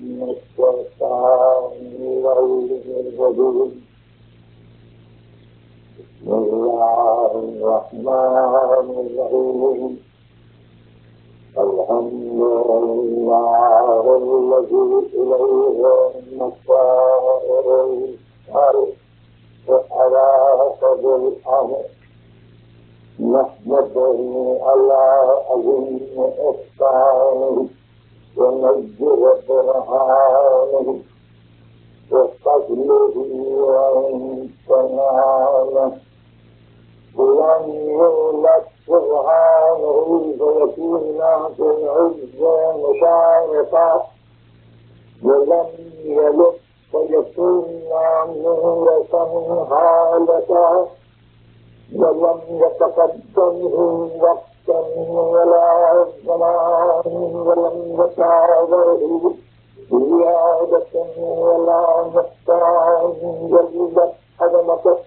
الشيطان الرجيم. بسم الله الرحمن الرحيم. الحمد لله الذي إليه مصائر الخلق على قدر الأمر، نحمده على عظيم إحسانه ونجه برهانه وفضله وامتنانه. لم يولد سبحانه فيكون في العز مشارقا، ولم يلد فيكون مهلكا هالكا، ولم يتقدمه وقتا ولا زمان، ولم يتعذره زيادة ولا نقصان، جلت عظمته.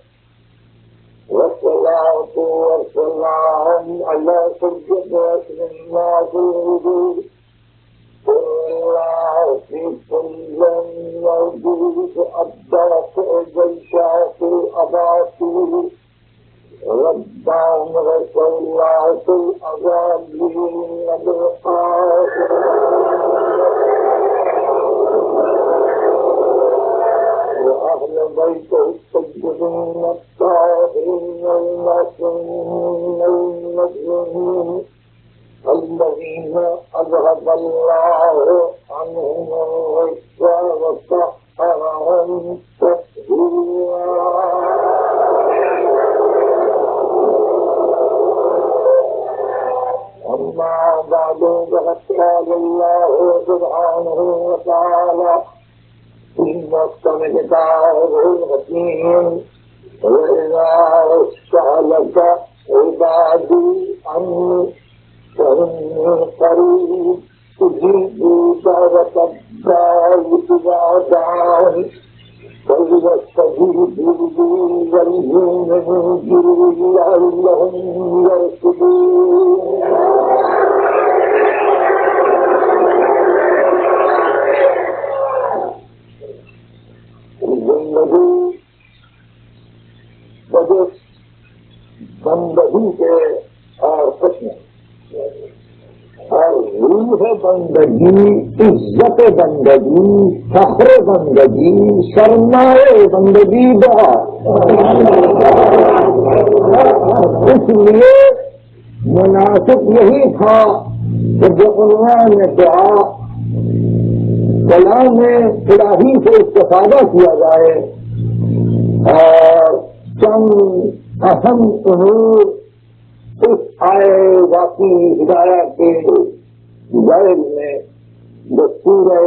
والصلاة والسلام على سيد الناس الوجود، الله في كل موجود، أبدأت جيشات الأباطيل، ربهم رسولات الأغالين بالقاتل، وأهل بيته الطيبين الطاهرين المعصومين المجنون الذين أذهب الله عنهم الرجس وطهرهم تطهيرا. أما بعد فقد قال الله سبحانه وتعالى في محكم كتابه الحكيم: وإذا سألك عبادي عني فإني قريب أجيب دعوة الداعي إذا دعاني فليستجيبوا لي وليؤمنوا بي لعلهم يرشدون. زندگی بندگی کے اور کچھ نہیں، اور روح بندگی، عزت بندگی، فخر بندگی، سرمایہ بندگی دعا. اس لیے مناسب یہی تھا کہ جو عنوان دعا کلام الہی سے استفادہ کیا جائے اور چند اہم امور اس آئے واقعی ہدایت کے ذیل میں جو سورہ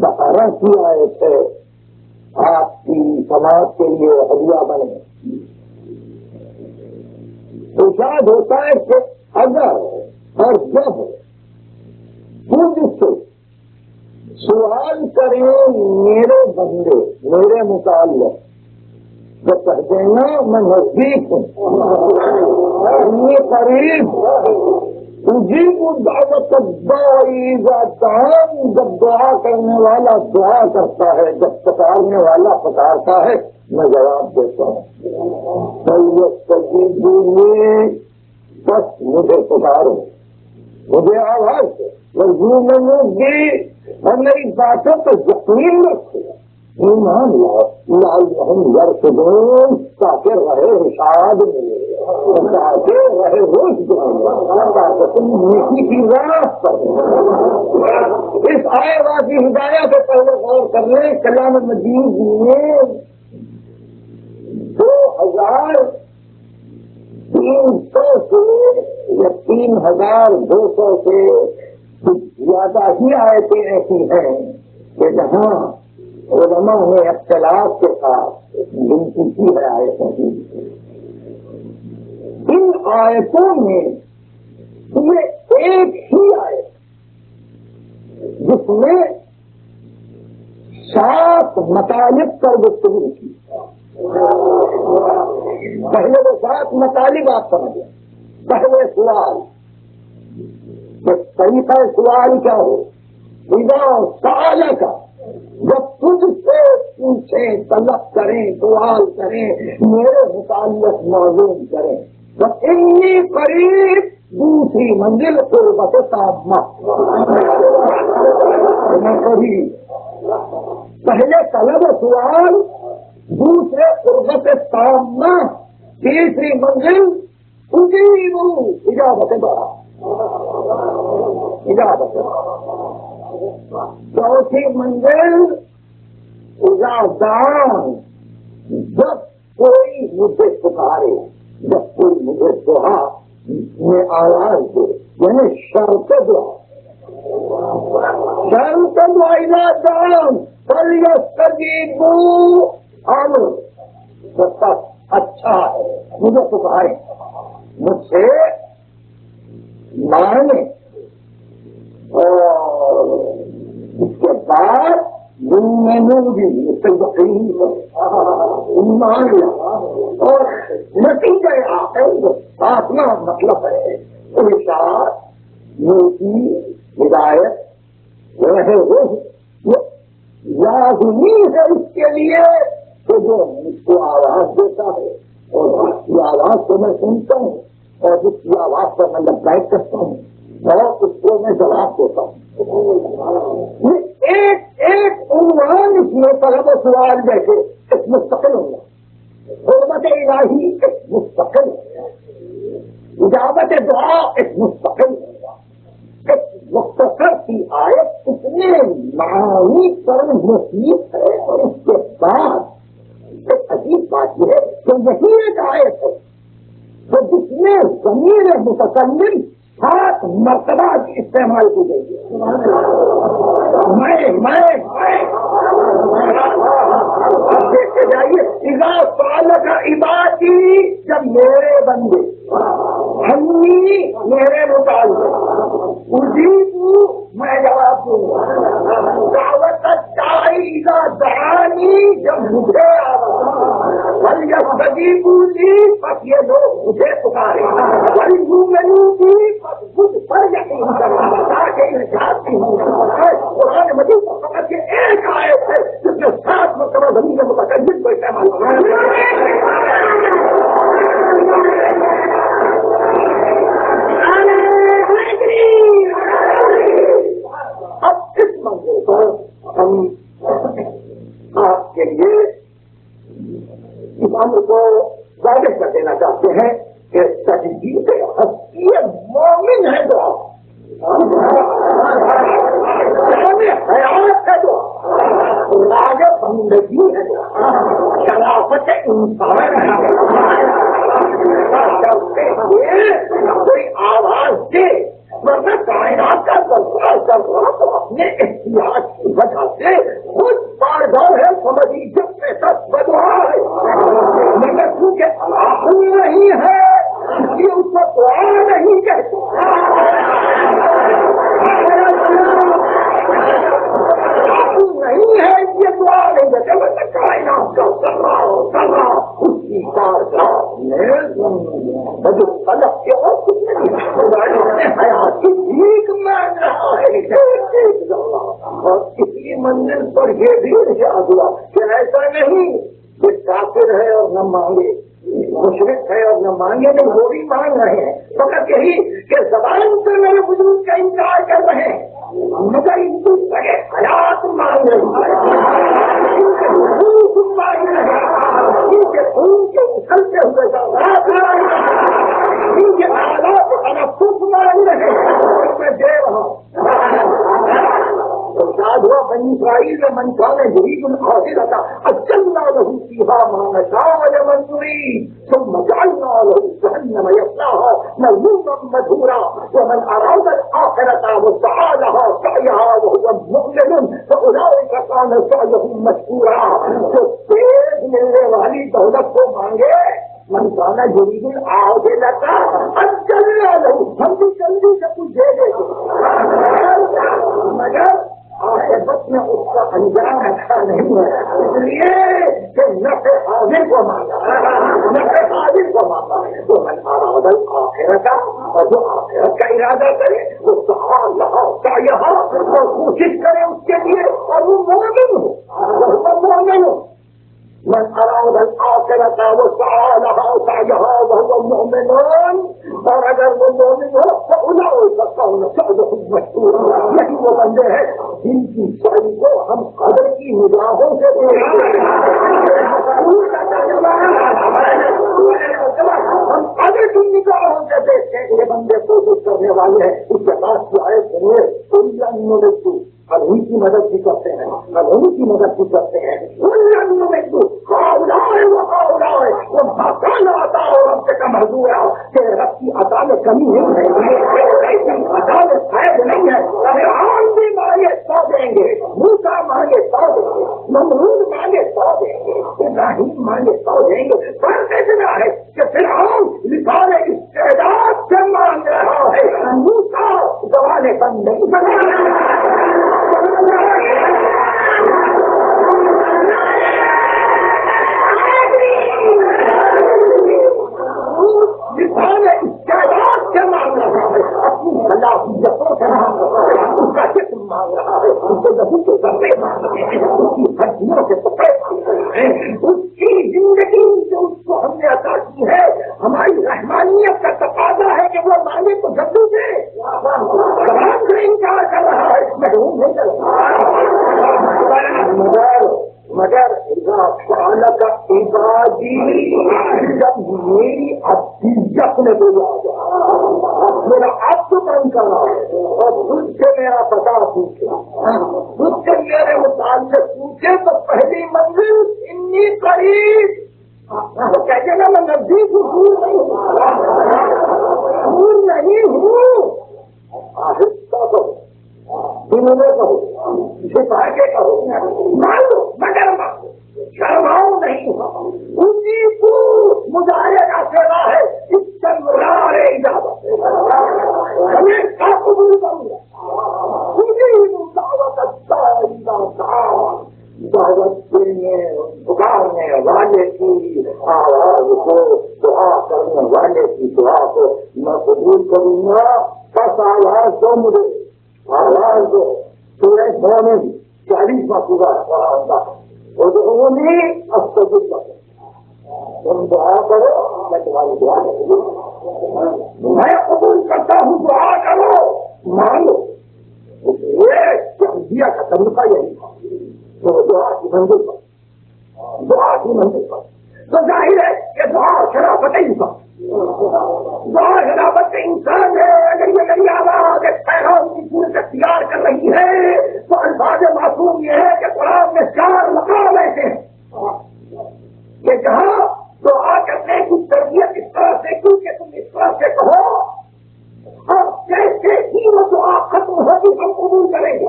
بقرہ کی آیت ہے آپ کی سماج کے لیے ہدیہ بنے. ارشاد ہوتا ہے کہ اگر اور جب خود سے سوال کریں میرے بندے میرے متعلق تو کہہ دینا میں نزدیک ہوں، قریب. اجیب دعوت الداعی اذا دعان، جب دعا کرنے والا دعا کرتا ہے، جب پکارنے والا پکارتا ہے میں جواب دیتا ہوں. فلیستجیبوا لی، بس مجھے پکارو، مجھے آواز دو، ولیؤمنوا بی، اور میری باتوں پر یقین رکھو، ایمان لاؤ، لعلہم یرشدون، تاکہ رہے رشاد ملے، تاکہ رہے رشد ملے، تاکہ تم نیکی کی راہ پر. اس آئے واقعی ہدایت سے پہلے غور کر لیں. کلام مجید میں 2300 سے یا 3200 سے زیادہ ہی آیتیں ایسی ہیں کہ جہاں علماء نے اختلاف کے ساتھ گنتی کی ہے آیتوں کی. ان آیتوں میں یہ ایک ہی آیت جس میں 7 مطالب پر گفتگو کی. پہلے وہ 7 مطالب آپ سمجھیں. پہلے سوال، طریقہ سوال کیا ہو، اذا سالک، جب تجھ سے پوچھیں، طلب کریں، سوال کریں، میرے متعلق معلوم کریں، تو انی قریب، دوسری منزل قربت تامہ، پہلے طلب و سوال، دوسرے قربت تامہ، تیسری منزل اجیبو، اجابت دعا، اجابت دعا، چوتھی منزل اجازان، جب کوئی مجھے پکارے، جب کوئی مجھے دعا میں آواز دے، یعنی شرط دعا، شرط دعا اجازان فلیستجیبوا، امر اچھا ہے، مجھے پکارے، مجھ سے مانے، اور اس کے بعد میں نے بھی اس سے ایمان اور نتیجہ آخر ساتنا مطلب ہے ارشاد، نیکی، ہدایت رہے وہ لازمی ہے اس کے لیے کہ جو مجھ کو آواز دیتا ہے، اور جس کی آواز کو میں سنتا ہوں، اور جس کی آواز پر میں لبیک کرتا ہوں، اور اس کو میں جواب دیتا ہوں۔ ایک ایک عنوان اس میں طلب و سوال جیسے ایک مستقل ہوگا، حرمت الہی ایک مستقل ہوگا، اجابت دعا ایک مستقل ہوگا، ایک مختصر کی آیت اتنے معانی پر مفید ہے، اور اس کے بعد ایک عجیب بات یہ ہے کہ یہی ایک آیت ہے تو جس میں ضمیر متکلم 7 مرتبہ استعمال کی گئی ہے، میں دیکھتے جائیے، اذا سالک عبادی، جب میرے بندے، ہمی میرے متعلق، اجیبو میں جواب دوں گا، دعوت الداعی اذا دعانی، جب مجھے فلیستجیبوا لی، بس یہ لوگ مجھے پکارے، ولیؤمنوا بی، بس مجھ پر یقین کرنا، تاکہ انجاز کی ہوں۔ قرآن مجید فقط یہ ایک آیت ہے جس میں 7 مرتبہ ضمیر متکلم کو استعمال کرنا ہے۔ اب اس منظر پر ہم آپ کے لیے اس امر کو واضح کر دینا چاہتے ہیں کہ تجدید حقیقت مومن ہے دعا، حیات ہے دعا، راج بندگی ہے دعا، شرافت انسان ہے، کوئی آواز دے، ورنہ کائنات کا سرفراز کر رہا تو اپنے احتیاط کی وجہ سے خود بارگاہ ہے، سمجھی جب میں سچ بدعا ہے، مگر کیونکہ علاقوں نہیں ہے اس لیے اس کو دعا نہیں کہتے، نہیں ہے یہ دعا نہیں کہتے، ورنہ کائنات کا سرفراز اس کی بارگاہ میں جو طلب کے اور کچھ نہیں حیات کی بھیک مانگ رہا ہے، اور اسی منزل پر یہ بھی ارشاد ہوا کہ ایسا نہیں کہ کافر ہے اور نہ مانگے، مشرک ہے اور نہ مانگے، نہیں، وہ بھی مانگ رہے ہیں، فقط یہی کہ زبان سے میرے وجود کا انکار کر رہے ہیں، مگر ان کی بڑے حیات مانگ رہی ہے، ان کے حقوق مانگ رہے ہیں، ان کے خون کے اچھلتے ہوئے ذرات مانگ رہے ہیں، ان کے حالات تنفس مانگ رہے ہیں، میں دے رہا ہوں۔ ارشاد ہوا بنی اسرائیل میں من کان یرید الآخرۃ عجلنا له فیہا ما نشاء لمن نرید ثم جعلنا له جہنم یصلاها مذموما مدحورا ومن اراد الآخرۃ وسعى لها سعیها وهو مؤمن فاولئک کان سعیهم مشکورا۔ جو تیز ملنے والی دولت کو مانگے، من کان یرید الآخرۃ عجلنا له، ہم بھی جلدی سے کچھ دے دیں گے، مگر آخرت میں اس کا انجام اچھا نہیں ہے، اس لیے کہ نفع حاضر کو مانگا، نفع حاضر کو مانگا، تو من اراد الآخرۃ، اور جو آخرت کا ارادہ کرے وہ سعی لہا سعیہا، اور کوشش کرے اس کے لیے، اور وہ مومن ہو، مومن ہو. من اراد الآخرۃ وسعى لها سعيها وهو مؤمن، اور اگر وہ مومن ہو فأولئک كان سعيهم مشكورا. یہی وہ بندے ہیں جن کی سعی کو ہم قدر کی نگاہوں سے دیکھتے ہیں. ہم قدر کی نگاہوں سے دیکھتے ہیں. یہ بندے کوشش کرنے والے ہیں. اس کے پاس جو آئے سنیے اب ان کی مدد بھی کرتے ہیں، اب ان کی مدد بھی کرتے ہیں. وہ بھاگانا آتا اور ہم سے کم حضور ہے کہ رب کی عطا میں کمی نہیں ہے، عطا میں فائد نہیں ہے. فرعون بھی مانگے 100 دیں گے، موسیٰ مانگے 100 دیں گے، نمرود مانگے 100 دیں گے، ابراہیم مانگے 100 دیں گے. فرق اتنا ہے کہ فرعون لسان استعداد سے مانگ رہا ہے، موسیٰ زبان بند نہیں بنا رہا. اپنی صلاحیتوں سے مانگ رہا ہے، اس کا جسم مانگ رہا ہے، اس کے لہو کے ذرے مانگ رہے ہیں، اس کی ہڈیوں کے ٹکڑے مانگ رہے ہیں، اس کی زندگی جو اس کو ہم نے عطا کی ہے. ہماری رحمانیت کا تقاضا ہے کہ وہ مانگے تو جلدی دے. زبان سے انکار کر رہا ہے، محروم نہیں کر رہا. مگر سال کا عبادی جب میری عبدیت میں کوئی آ جائے، میرا عبد بن کر رہا ہے اور خود سے میرا پتا پوچھے، خود سے میرے متعلق پوچھے تو پہلی منزل اتنی قریب کہتے نا میں نزدیک دور نہیں ہوں. آہستہ کرو، دنوں میں کہو، چھپا کے کہو، مان لو مگر شرماؤ نہیں. اسی کو مظاہرے کا سیوا ہے، اس سے مظاہرے اجازت ہمیں کیا قبول کروں گا. دعوت دینے پکارنے والے کی آواز کو، دعا کرنے والے کی دعا کو میں قبول کروں گا. بس آواز دو مجھے، آواز دو. سورہ مومن 40واں سورہ ہوگا، ادعونی استجب لکم. تم دعا کرو میں تمہاری دعا کروں، میں قبول کرتا ہوں. دعا کرو، مانگو. یہ انبیاء کا طریقہ یہی تھا. تو دعا کی منزل پر، دعا کی منزل پر تو ظاہر ہے کہ دعا شرافت انسان، دعا شرافت انسان ہے. اگر یہ نئی آواز ایک پیغام کی صورت اختیار کر رہی ہے تو الفاظ معصوم یہ ہے کہ قرآن میں 4 مقام ایسے ہیں کہ جہاں دعا کرنے کی تربیت اس طرح سے کی کہ تم اس طرح سے کہو اور جیسے ہی وہ دعا ختم ہوگی ہم قبول کریں گے.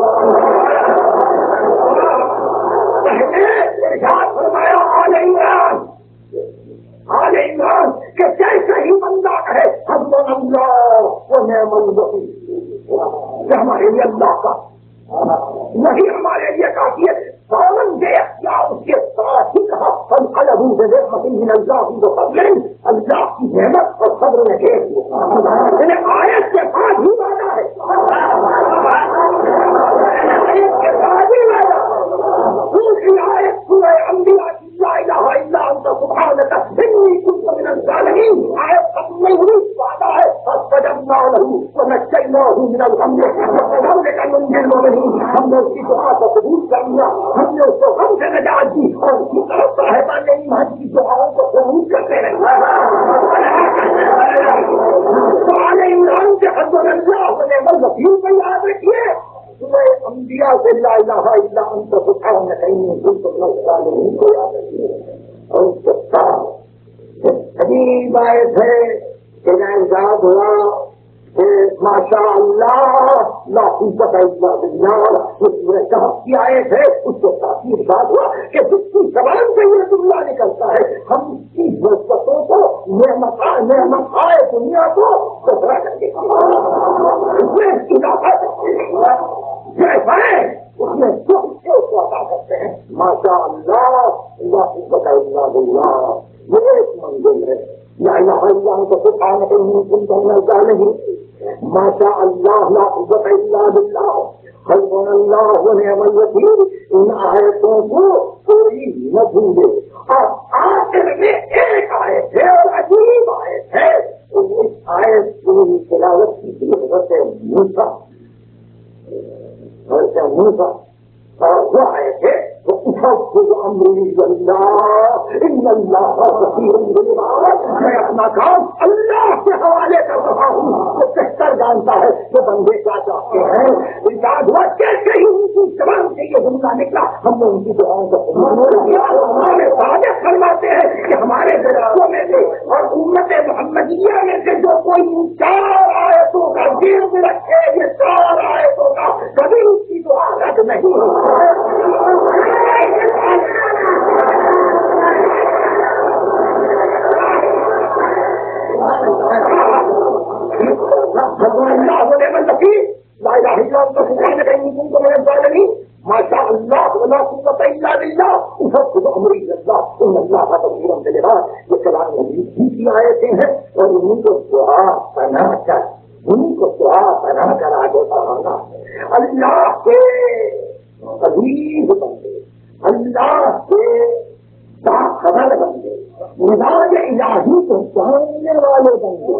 ارشاد فرمایا آل عمران کہ جیسے ہی بندہ کہے حسبنا اللہ و نعم الوکیل، یہ ہمارے لیے اللہ کا نہیں ہمارے لیے کافی ہے. فوراً دے اختیار اس کے ساتھ ہی کہا فانقلبوا بنعمۃ من اللہ وفضل، اللہ کی نعمت اور فضل نے دے دیا. آیت کے بعد ہی وعدہ ہے، آیت کے بعد ہی وعدہ. دوسری آیت سورہ انبیاء کی لا الہ الا انت سبحانک انی کنت من الظالمین، آیت ختم نہیں ہوئی، وعدہ ہے فاستجبنا له ونجیناہ من الغم وکذلک ننجی المؤمنین. ہم نے اس کی دعا کو قبول کر لیا، ہم نے اس کو غم سے نجات دی اور اس کی طرف صاحبان ایمان کی دعاؤں کو قبول کرتے رہے. تو آل عمران کے حسبنا اللہ و نعم الوکیل کو یاد رکھیے. سورہ انبیاء سے لا الہ الا انت سبحانک انی کنت من الظالمین کو یاد رکھیے. اور اس کے ساتھ عجیب آیت ہے کہ اعزاز ہوا کہ ماشاء اللہ لا قوت الا باللہ. اس سورہ کہف کی آیت ہے، اس کو کافی ارشاد ہوا کہ جس کی زبان سے یہ جملہ نکلتا ہے ہم اس کی وسعتوں کو نعمت آئے دنیا کو دوہرا کر کے اس میں اضافہ کرتے ہیں، جیسا ہے اس میں اس کو عطا کرتے ہیں. ماشاء اللہ لا قوت الا باللہ. یہ ایک منزل ہے. لا الہ الا انت سبحانک انی کنت من الظالمین. ماشاء ماشاء اللہ لا قوت الا باللہ حسبنا اللہ ونعم الوکیل، ان آیتوں کو کوئی نہ بھولے۔ اور آخر میں ایک آیت ہے اور عجیب آیت ہے، اس آیت کی تلاوت کی تھی حضرت موسیٰ، اور وہ آیت ہے میں اپنا کام اللہ کے حوالے کر رہا ہوں، وہ بہتر جانتا ہے کہ بندے کیا چاہتے ہیں۔ کیسے ہی ان کی زبان سے یہ جملہ نکلا، ہم نے ان کی دعاؤں کو ہمارے وعدے فرماتے ہیں کہ ہمارے درختوں میں سے اور امت محمدیہ میں سے جو کوئی چار آیتوں کا گرد رکھے، یہ چار آیتوں کا کبھی اس کی دعا رد نہیں ہوگی۔ ماشاء اللہ ولا قوت الا باللہ افوض امری الی اللہ ان اللہ بصیر بالعباد۔ یہ کلام حدیث کی آیتیں ہیں اور ان کو دعا بنا کر آگے بڑھانا ہے۔ اللہ کے عزیز بندے، اللہ کے باخبر بندے، مزاج الہی کو جاننے والے بندے،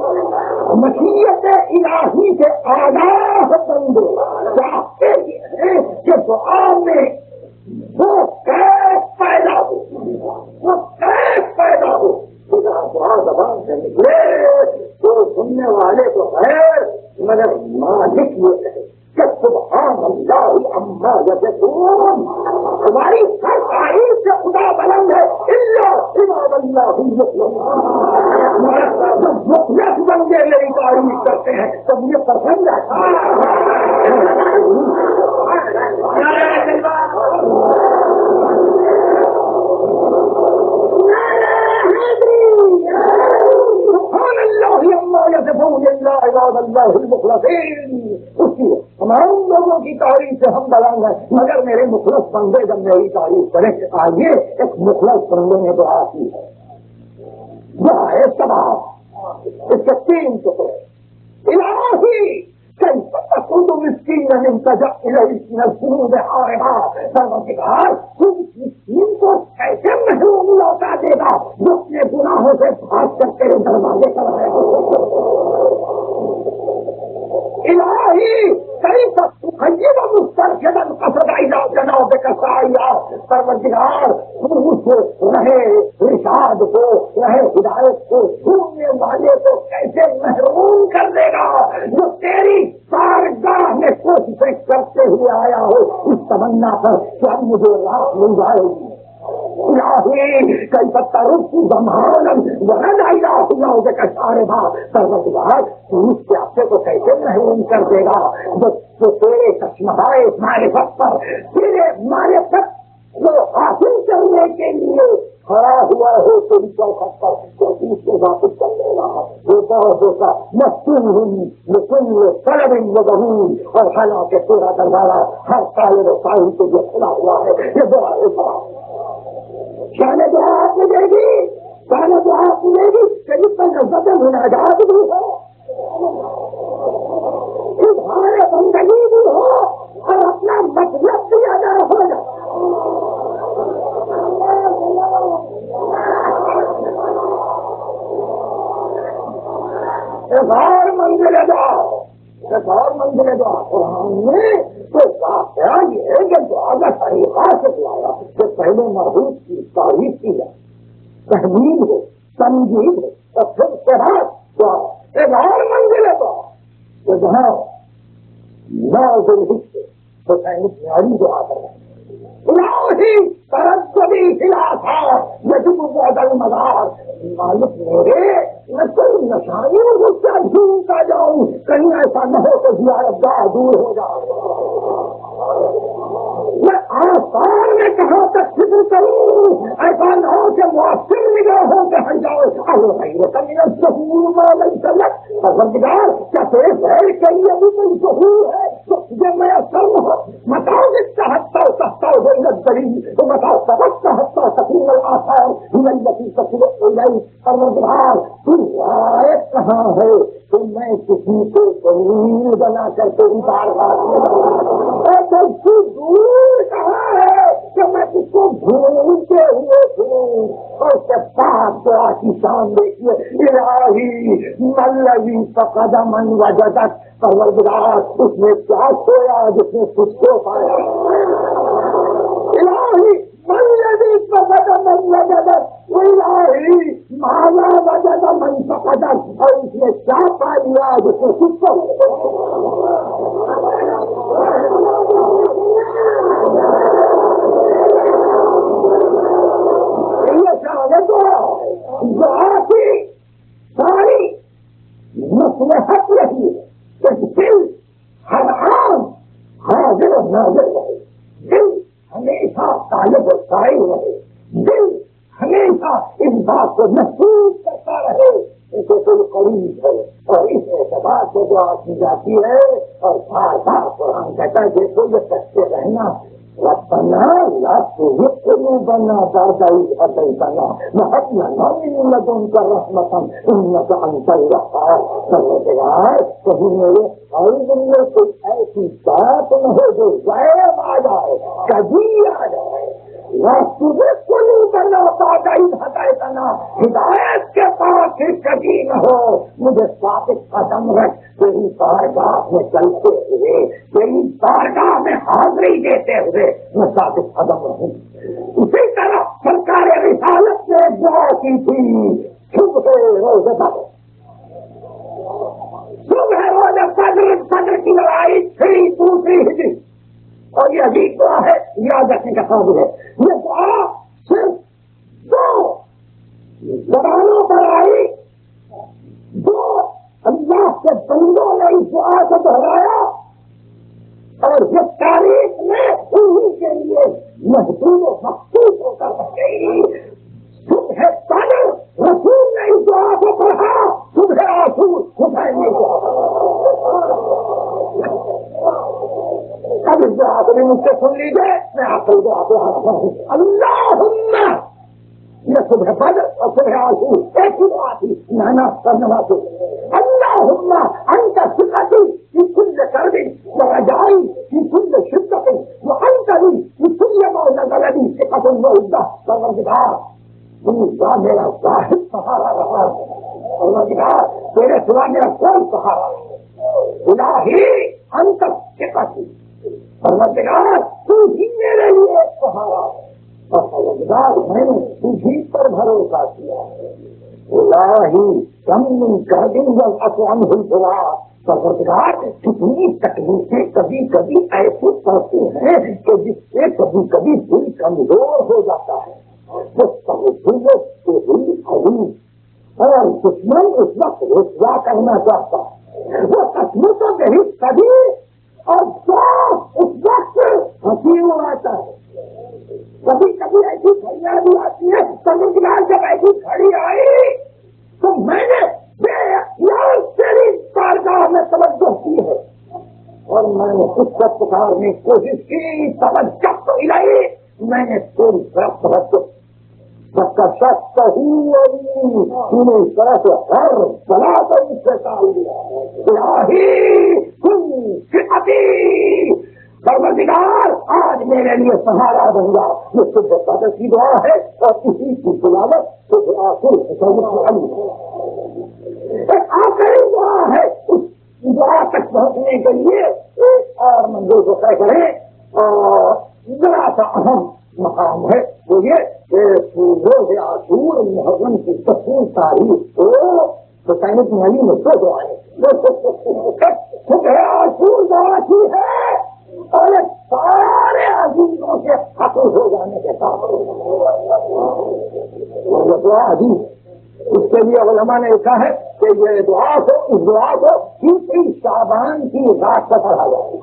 مشیت الہی کے آگاہ بندے چاہتے ہیں کہ دعا میں وہ کیف پیدا ہو، دعا زبان سے نکلے تو سننے والے کو خیر مگر مالک یہ ہے کہ سبحان اللہ عما یصفون، تمہاری ہر تعریف سے خدا بلند ہے، الا عباد اللہ المخلصون۔ بندے میری تعریف کرتے ہیں تو مجھے پسند ہے۔ تمام لوگوں کی تعریف سے ہم بلند ہیں مگر میرے مخلص بندے جب میری تعریف کریں۔ آئیے ایک مخلص بندے نے دعا کی ہے، دعا ہے تمام، اس کے تین ٹکڑے۔ الہی كيف تكون مسكينا التجأ إليه من الذنوب حاربا، پروردگار تم مسکین کو کیسے محروم لوٹا دے گا جو اپنے گناہوں سے بھاگ کر تیرے دروازے پر آیا۔ الہی كيف تخيب مسترشدا قصد إلى جنابك سعيا، پروردگار تم اس رہے رشاد کو، رہے ہدایت کو ڈھونڈنے والے کو کیسے محروم کر دے گا جو تیری بارگاہ میں کوششیں کرتے ہوئے آیا ہو اس تمنا پر کہ اب مجھے راحت مل جائے گی۔ الہی کیف ترد ضمانا ورد الى حوضك شاربا، پروردگار تو اس پیاسے کو کیسے محروم کر دے گا جو تیرے چشمہائے معرفت پر، تیرے معرفت کو حاصل کرنے کے لیے کھڑا ہوا ہے تیری چوکھٹ پر، تو اس کو واپس کر دے گا۔ وہ بہت ہوتا مفتون لکل طلب وظہور، اور حالانکہ تیرا دروازہ ہر طالب و طالب کے لیے کھلا ہوا ہے۔ یہ دعا ہوگا شان دعا آپ ملے گی، شان دعا آپ ملے گی کہ اس کا نظر مناجات بھی ہو، اظہار بندگی بھی ہو اور اپنا مطلب بھی ادا ہو جائے۔ ایک منزل دعا قرآن میں تو واقعہ یہ ہے کہ دعا کا طریقہ سکھلایا کہ پہلے محبوب کی تعریف کی جائے، تحمید ہو، تمجید ہو، اور پھر اس کے بعد دعا۔ ایک اور منزل دعا کہ جہاں نازل حصے تو معیاری دعا کر رہے ہیں، الہی ترقی خلافا یجب بعد المدار، مالک میرے میں کوئی نشانیوں کو کیا ڈھونڈتا جاؤں، کہیں ایسا نہ ہو کہ زیارت گاہ دور ہو جائے، میں آسان میں کہاں تک فکر کروں، ایسا نہ ہو کہ مؤثر نگاہوں کے ہٹ جاؤ۔ پروردگار کیا تیرے غیر کے لیے بھی کوئی ظہور ہے تو تجھے میں اثر نہ ہو؟ متاؤ چاہتا ہو تو بتاؤ سبق چاہتا تقریب الآثار التی تصل الیہ۔ پروردگار تو آیت کہاں ہے تو میں کسی کو طویل بنا کر تیری بارگاہ میں جب تو دور کہاں ہے کہ میں تجھ کو ڈھونڈتے ہوئے ہوں. اور اس کے بعد دعا کی شان دیکھیے، الہی ملوی فقد من وجدت، پروردگار اس نے کیا کھویا جس نے تجھ کو پایا. الہی ملوی فقد من وجدت، الہی مالا وجد من فقدت، اور اس نے کیا پا لیا جس نے تجھ کو. دعا کی ساری مصلحت رہی ہے کہ دل ہر عام حاضر و ناظر رہے، دل ہمیشہ طالب و سائل رہے، دل ہمیشہ اس بات کو محسوس کرتا رہے کہ کوئی قریب ہے. اور اس اعتبار سے دعا کی جاتی ہے. اور بار بار قرآن کہتا ہے دیکھو یہ کہتے رہنا ربنا لا تزغ قلوبنا بعد إذ هديتنا وهب لنا من لدنك رحمة إنك أنت الوهاب. پروردگار کہیں میرے قلب میں کوئی ایسی بات نہ ہو جو غائب آ جائے، کبھی آ جائے. لا تزغ قلوبنا بعد إذ هديتنا، ہدایت کے پاس پھر کبھی نہ ہو. مجھے ثابت قدم رکھ تیری بارگاہ میں چلتے ہوئے، تیری بارگاہ میں حاضری دیتے ہوئے میں ثابت قدم رہوں. اسی طرح سرکار رسالت نے دعا کی تھی صبح روز بدر، صبح روز بدر کی لڑائی تھی دوسری ہجری. اور یہ عجیب دعا ہے، یاد رکھنے کا قابل ہے. یہ دعا صرف دو زبانوں پر آئی، دو اللہ کے بندوں نے اس دعا کو دہرایا، اور یہ تاریخ میں انہیں کے لیے محدود و مخصوص ہو کر رکھے. صبح بدر رسول نے اس دعا کو پڑھا، صبح عاشور حسین نے اب اس دعا کو بھی مجھ سے سن لیجیے. میں آپ کو دعا کو ہوں، اللہم، یہ صبح بدر اور صبح عاشور ایک ہی دعا تھی، نانا کرنا تو اللہم انت ثقتی فی کل کرب ورجائی فی کل شدت وانت لی فی کل ما نزل بی ثقۃ وعدہ. پروردگار تو میرا واحد سہارا رہا، پروردگار تیرے سوا میرا کوئی سہارا نہیں. الہی انت ثقتی، پروردگار تو ہی میرے لیے ایک سہارا ہے. اور پروردگار میں نے تجھی پر بھروسہ کیا ہے. الہی کم من کردن یضعف عنہ الفراق، پروردگار کتنی تکلیفیں کبھی کبھی ایسی پڑتی ہیں کہ جس سے کبھی کبھی دل کمزور ہو جاتا ہے. اور دشمن اس وقت رسوا کرنا چاہتا ہے، وہ تکلیف تو نہیں کبھی، اور دوست اس وقت ہنسی اڑاتا ہے. کبھی کبھی ایسی گھڑیاں بھی آتی ہیں، پروردگار جب ایسی گھڑی آئی تو میں نے بے اختیار تیری بارگاہ میں توجہ کی ہے، اور میں نے اس کو پکارنے کی کوشش کی، توجہ تو الہی میں نے تیری طرف توجہ تمہیں اس طرح سے ہر بلا کر اس سے ٹال دیا. الہی تم ثقتی، پروردگار آج میرے لیے سہارا بن جا. یہ صبح بدر کی دعا ہے، اور اسی کی تلاوت صبح عاشور ایک آخری دعا ہے. اس دعا تک پہنچنے کے لیے ایک اور منزل کو طے کریں، اور ذرا سا اہم مقام ہے وہ یہ کہ روز عاشور محرم کی 10 تاریخ کو حسین بن علی میں 2 دعائیں. صبح عاشور دعا کی ہے، اور سارے عزیزوں کے حاصل ہو جانے کے ساتھ یہ دعا عزیز. اس کے لیے علماء نے لکھا ہے کہ یہ دعا کو، اس دعا کو 30 شعبان کی رات کا پڑھا جائے،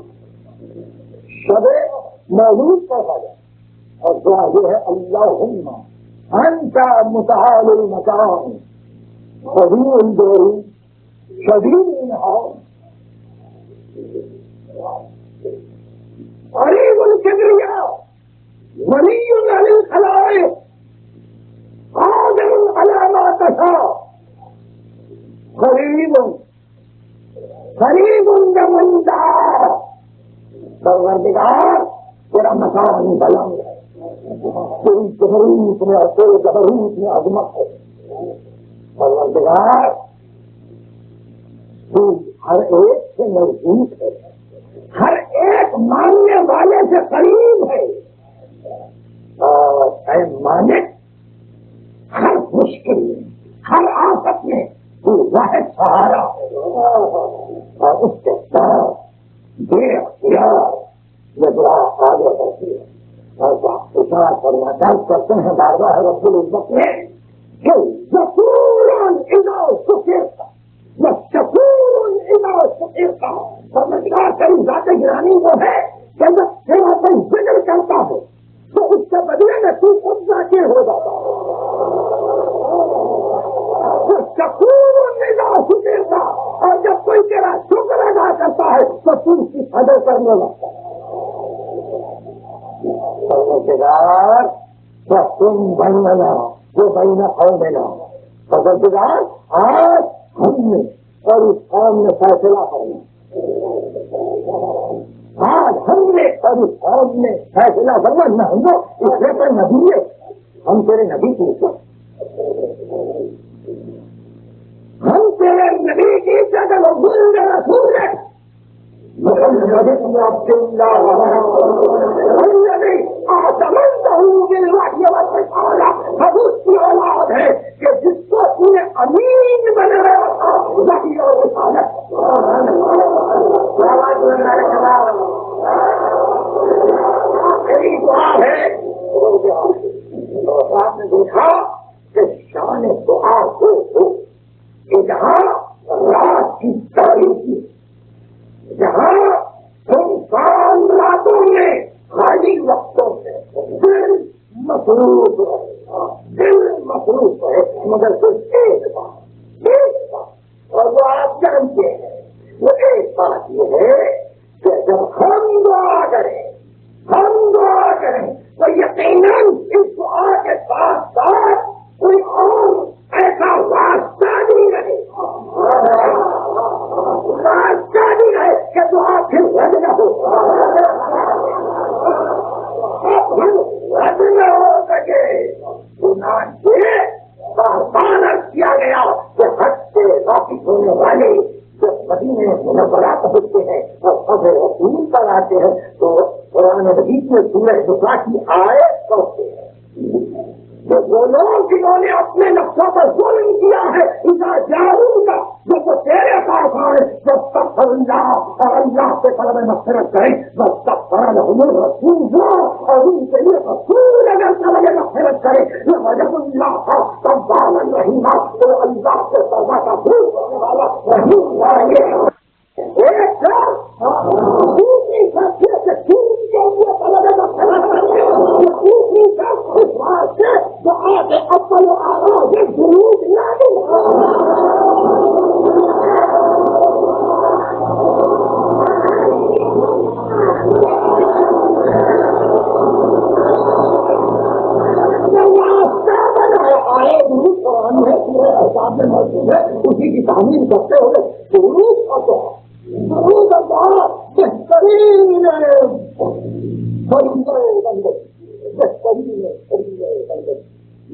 شب مولود پڑھا جائے. اور دعا یہ ہے اللہم انت متعال المکان قوی الدور شدید النہار قریب الکبریاء ولی علی الخلائق قادر علی ما تشاء قریب بمن پروردگار تیرا مکان بلند ہے، تیری جبروت میں اور تیرے جبروت میں عظمت ہے۔ پروردگار تو ہر ایک سے نزدیک ہے، ہر ایک ماننے والے سے قریب ہے، اور اے مالک ہر مشکل میں ہر آفت میں تو واحد سہارا ہے، اور اس کے ساتھ بے اختیار یہ دعا آگے بڑھتی ہے۔ اور اشارہ فرماتا کرتے ہیں بار بار رب العزت نے کہ ذکور اذا سکرت وشکور اذا سکرت، پروردگار تیری ذات گرامی وہ ہے کہ جب تیرا کوئی ذکر کرتا ہے تو اس کے بدلے میں تو خود ذاکر ہو جاتا ہے، شکور اذا سکرت، اور جب کوئی تیرا شکر ادا کرتا ہے تو تو اس کی قدر کرنے لگتا ہے۔ پروردگار تم بننا جو بننا اور دینا، پروردگار آج ہم نے اور اس قوم نے فیصلہ کرنا، آج ہم نے اور اس قوم نے فیصلہ کرنا، نہ ہم اس سے پر نبی ہے، ہم تیرے نبی پوچھو، ہم تیرے نبی کی جگہ رسول ہے محمد بن عبد اللہ الذی اعتمنته بالوحی والرسالہ، حضور کی اولاد ہے کہ جس کو تو نے امین بنایا تھا وحی اور رسالت۔ میری دعا ہے، آپ نے دیکھا کہ شان دعا ہو کہ جہاں رات کی تاریخی، جہاں سنسان راتوں میں خالی وقتوں سے دل مصروف ہے، دل مصروف ہے، مگر صرف ایک بات، اور وہ آپ جانتے ہیں، وہ ایک بات یہ ہے کہ جب ہم دعا کریں تو یقیناً اس دعا کے ساتھ ساتھ کوئی اور ایسا واسطہ نہیں رہے، واسطہ نہیں رہے کہ دعا پھر رد نہ ہو، رد نہ ہو سکے۔ بہتانا کیا گیا کہ حج سے واپس ہونے والے جب مدینے منورہ پہنچتے ہیں اور خبر رسول پر آتے ہیں تو قرآن مجید میں سورہ نساء کی آیت پڑھتے ہیں کہ وہ لوگ جنہوں نے اپنے نفسوں پر ظلم کیا ہے اذا جاؤگا، جب وہ تیرے پاس آئے واستغفر اللہ اور اللہ سے طلب مغفرت کریں، واستغفر لهم الرسول، اور ان کے لیے رسول اگر طلب مغفرت کرے لوجدوا اللہ توابا رحیما، تو اللہ سے توبہ کا قبول کرنے والا رحیم ہے۔ ایک دوسری ساتھی سے چھوٹ کے لیے طلب مغفرت کرے، دوسری ساتھ اس بات سے دعا کے اول و آغاز درود لازم میں موجود ہے، اسی کی تعمیر کرتے ہوئے درود اور دعا، درود اور دعا بہترین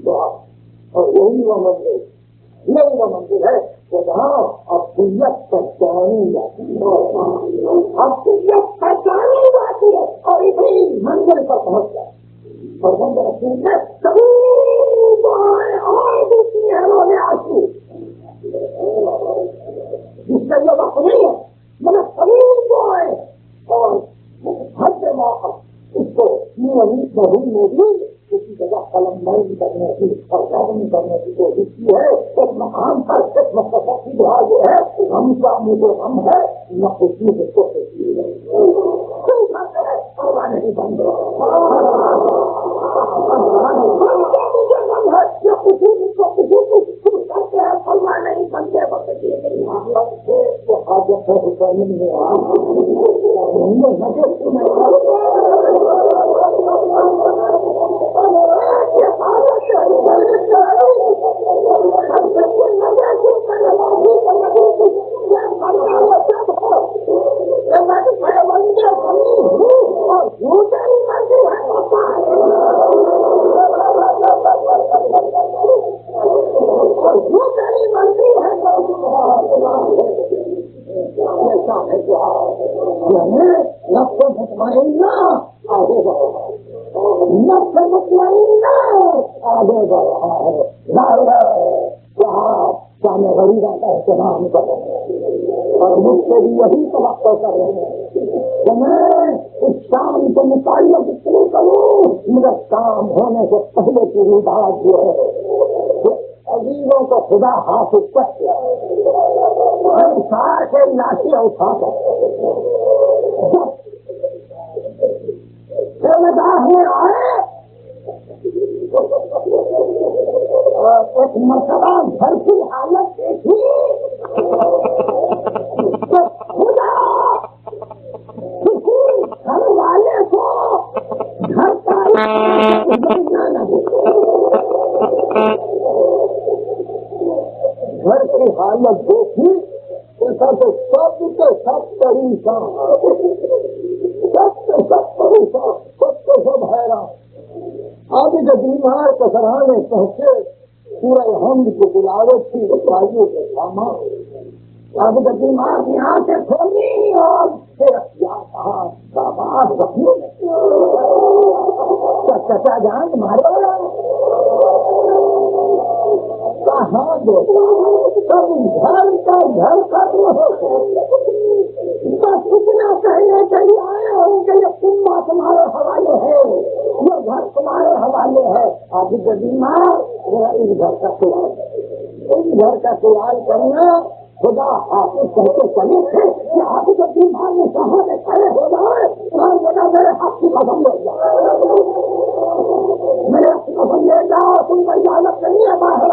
دعا، اور یہی وہ منزل ہے کہ جہاں افضلیت پہچانی جاتی ہے، افضلیت پہچانی جاتی ہے اور اسی منزل پر پہنچ جائے۔ اور بندے رسول نے سبھی دعائیں اور دوسری ہے رونے آنسو، جس سے یہ وقت نہیں ہے مگر سبھی دعائیں اور ہر موقع اس کو میں بھی کسی جگہ قلم نہیں کرنے کی اور غم کرنے کی کوشش کی ہے۔ ایک مقام پر ایک مختصر کی دعا جو ہے ہم کا مجھے غم ہے نہ خوشی سے کوشش ہے اور نہیں بند مجھے غم ہے یا خوشی کرتے ہیں پلوا نہیں بنتے حاجت ہے حسین میں وہ تیری مرضی ہے وہ تیری مرضی ہے ایسا ہے کیا نفس مطمئنہ آگے بڑھ نفس مطمئنہ آگے بڑھ رہا ہے کیا میں غریبہ کا اہتمام کروں اور مجھ سے بھی یہی توقع کر رہے ہیں کہ میں اس شام کو متعلق شروع کروں. میرا کام ہونے سے پہلے کی رضاعت جو ہے عزیزوں کو خدا حافظ کر انسار کے لاٹھی اٹھا کر جب نگاہ میں آئے ایک مرتبہ گھر کی حالت دیکھی تو خدا کسی گھر والے کو گھر کا نہ دے. گھر کی حالت دیکھی ایسا تو سب کے سب پریشان سب پریشان سب کے سب حیران. آگے جو بیمار کے سراہنے پہنچے پورا حمد کی تلاوت کی بھائیوں کے سامان آگے جو بیمار یہاں سے کھولی اور پھر بات رکھنے چچا جان تمہارے کہاں دو سب گھر کا بس اتنا کہنے کے لیے آئے ہوں کہ یہ کنبا تمہارے حوالے ہے یہ گھر تمہارے حوالے ہے. آج جو بیمار اس گھر کا سوال اس گھر کا سوال کرنا خدا حافظ کہتے چلے تھے کہ آپ جو بیمار نے کہاں سے کھڑے ہو جائے بتا میرے ہاتھ کی قسم لے جاؤ میرے ہاتھ کی قسم لے جاؤ تم کو اجازت نہیں ہے باہر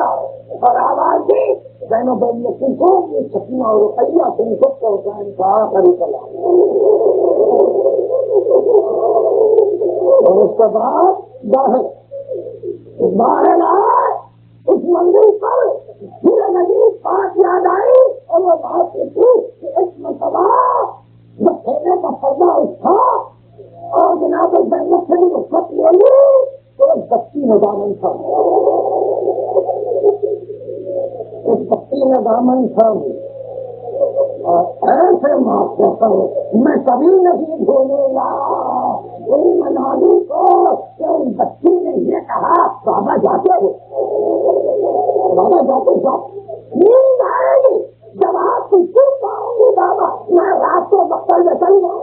اور آواز دی بہنوں بہنوں تم کو سکینہ اور رقیہ تم کو پہنچائیں کا کری چلا اور اس کے بعد باہر آئے اس مندر پر پورے ندی بات یاد آئی اور وہ بات کی تھی کہ اس مرتبہ جب پھیلنے کا پردہ اٹھا اور جناب بہنت سے بھی رخصت لے لی تو ایک بچی نے دامن تھا اس بچی نے دامن تھا اور ایسے معافی پر میں کبھی نہیں بھولوں گا ان منادی کو کہ ان بچی نے یہ کہا بابا جاتے ہو بابا جاتے جاؤ نیند آئے گی جب آپ کی چپ آؤں گی بابا میں رات کو بکر میں چل جاؤں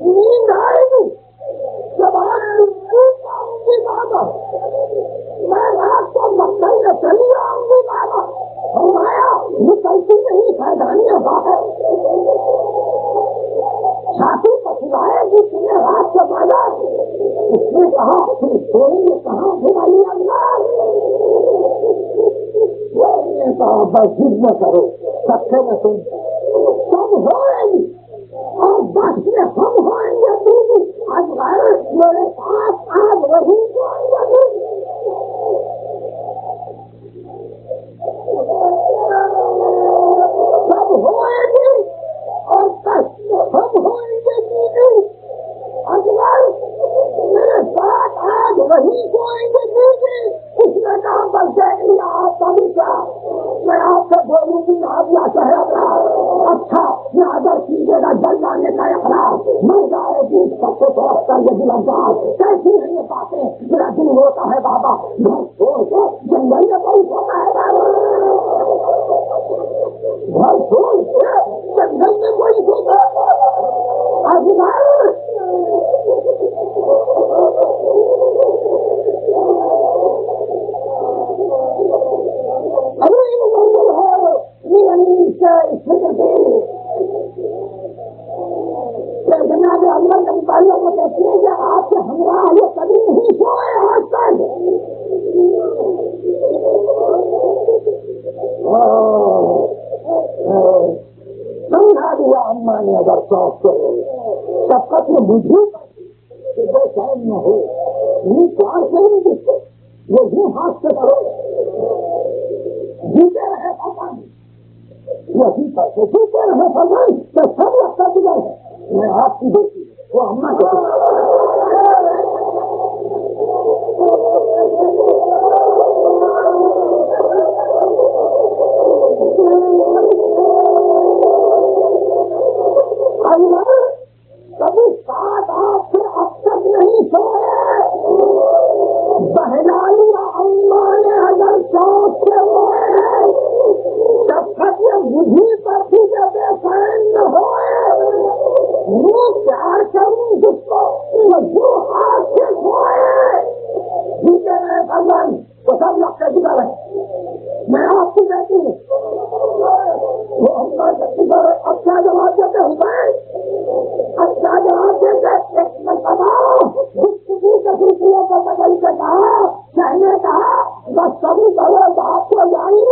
نیند آئے گی جب آپ کی چپ آؤں گی بابا میں رات کو بکر میں چلی آؤں گی بابا فرمایا نکلتی نہیں سیدانیاں باہر چھاتی پسلائے گی تمہیں رات سے بازار اس نے کہا پھر سوئی نے کہا بھائی اللہ نے کہا بس ضد نہ کرو سچے میں تم سب ہوئے گی اور بس میں ہم ہوئیں گے تم آج غیر میرے پاس آج وہی ہوئیں گے سب ہوئے گی اور ہم ہوئیں گے دیدی اجمل میرے ساتھ آج وہی ہوئیں گے دیدی اس نے کہا بس دیکھ لیا آپ کا بھی کیا میں آپ سے بولوں گی آپ یا چاہے اچھا یہ اگر کیجیے گا جل جانے کا اخراج مر جائے گی سب کو تو کر یہ دل افزاد کیسی ہے یہ باتیں میرا دل ہوتا ہے بابا گھر چھوڑ کے جنگل میں کوئی ہوتا ہے بابا گھر چھوڑ کے جنگل میں کوئی ہوتا ہے جناب اللہ کے مطالعہ کو کہتے ہیں کہ آپ کے ہمراہ یہ کبھی نہیں سوئے آج تک سمجھا دیا اما نے اگر شوق کرو شفقت میں بجھے کہ وہ شاید نہ ہو یہ پیار سے نہیں دیکھتے وہ یوں ہاتھ سے کرو جیتے رہے پاپا یہی پیسے سیتے رہے فرمان میں سب لگتا گزر ہے. میں آپ کی بیٹی وہ اماں کے کبھی ساتھ آپ سے اب تک نہیں سوئے. بہلالی اماں نے اگر شوق سے ہوئے جب تک یہ مجھے پر بھی جب فین نہ ہوئے وہ پیار کروں جس کو جو ہاتھ سے سوئے جیتے رہے بھگوان تو سب لوگ کے جگہ رہے. میں آپ کی بیٹی ہوں وہ اماں کے جگہ اب کیا جواب دیتے ہوئے اچھا جواب دیتے ایک مرتبہ گفتگو کے سلسلے کو بدل کے کہا کہنے کہا بس سبھی کرو باپ کو جانی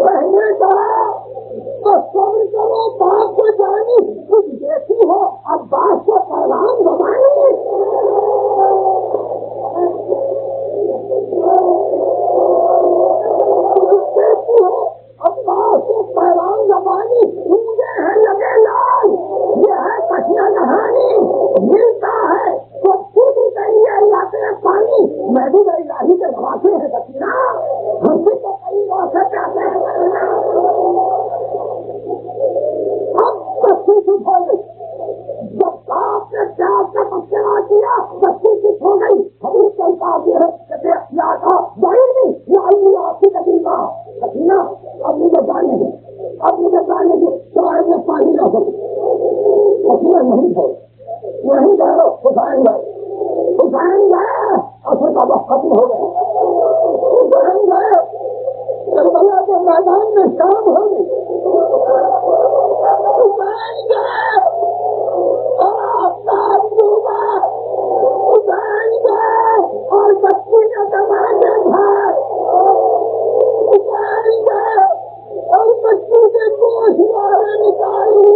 کہنے کہا بس صبر کرو باپ کو جانی کچھ دیکھی ہو اب باپ کو پیغام زبانی پیغام زبانی اونگے ہیں لگے لال یہ ہے کٹیا نہانی ملتا ہے تو خود ہی کہیے لاتے ہیں پانی میں بھی میری راہی کے نواسے ہیں کٹیا ہم بھی تو کئی نواسے پیاتے ہیں. اب بچی چپ ہو گئی جب باپ نے پیار سے پکڑا کیا بچی چپ ہو گئی. ہم چلتا یہ ہے کیا تھا بڑی نہیں لائی آپ کی تقریبا کٹیا اب مجھے جانے دیں اب مجھے جانے دیں شاید میں پانی نہ سکوں. اپنے نہیں ہے نہیں گئے حسین گئے اصل کا وقت ختم ہو گیا. حسین گئے کربلا کے میدان میں شام ہو گئی. حسین گئے اور آفتاب ڈوبا. حسین گئے اور بچی نے دروازے بھائی. حسین گئے اور بچوں کے گوشت والے نکالی.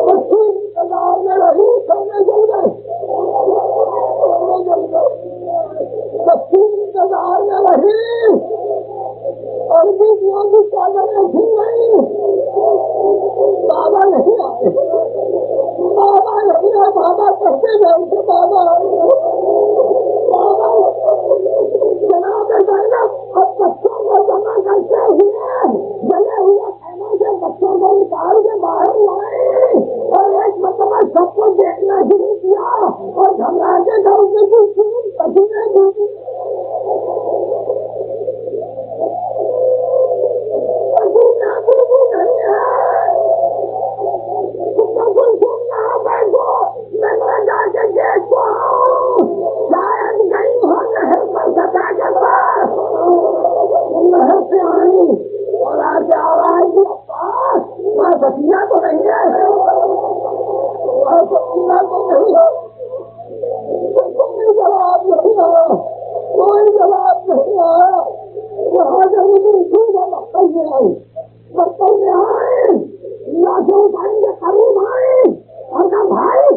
بچوں انتظار میں رہی سونے جل گئے. بچوں انتظار میں رہی اور بیویوں کی چادریں کھل گئی. بابا نہیں آئے بابا نہیں آئے. بابا کہتے گئے کہ بابا جناب زینب اب بچوں کو جمع کرتے ہوئے جلے ہوئے خیموں سے بچوں کو نکال کے باہر لائے اور ایک مرتبہ سب کو دیکھنا شروع کیا اور گھبرا کے گھر سے پسینے ڈوبی. پسینا ڈوبی نہیں ہے سننا بیٹھو میں جا کے دیکھو شاید گئی ہو نہر پر سطح کے پاس. نہر سے آئی اور آ کے آواز کے پاس وہاں سکینہ تو نہیں ہے وہاں سکینہ تو نہیں ہے. کوئی جواب نہیں آیا کوئی جواب نہیں آیا. وہاں سے مجھے چھوٹا مقصد میں آئی مقصد میں آئے لاکھوں بھائی کے قریب آئے اور کہا بھائی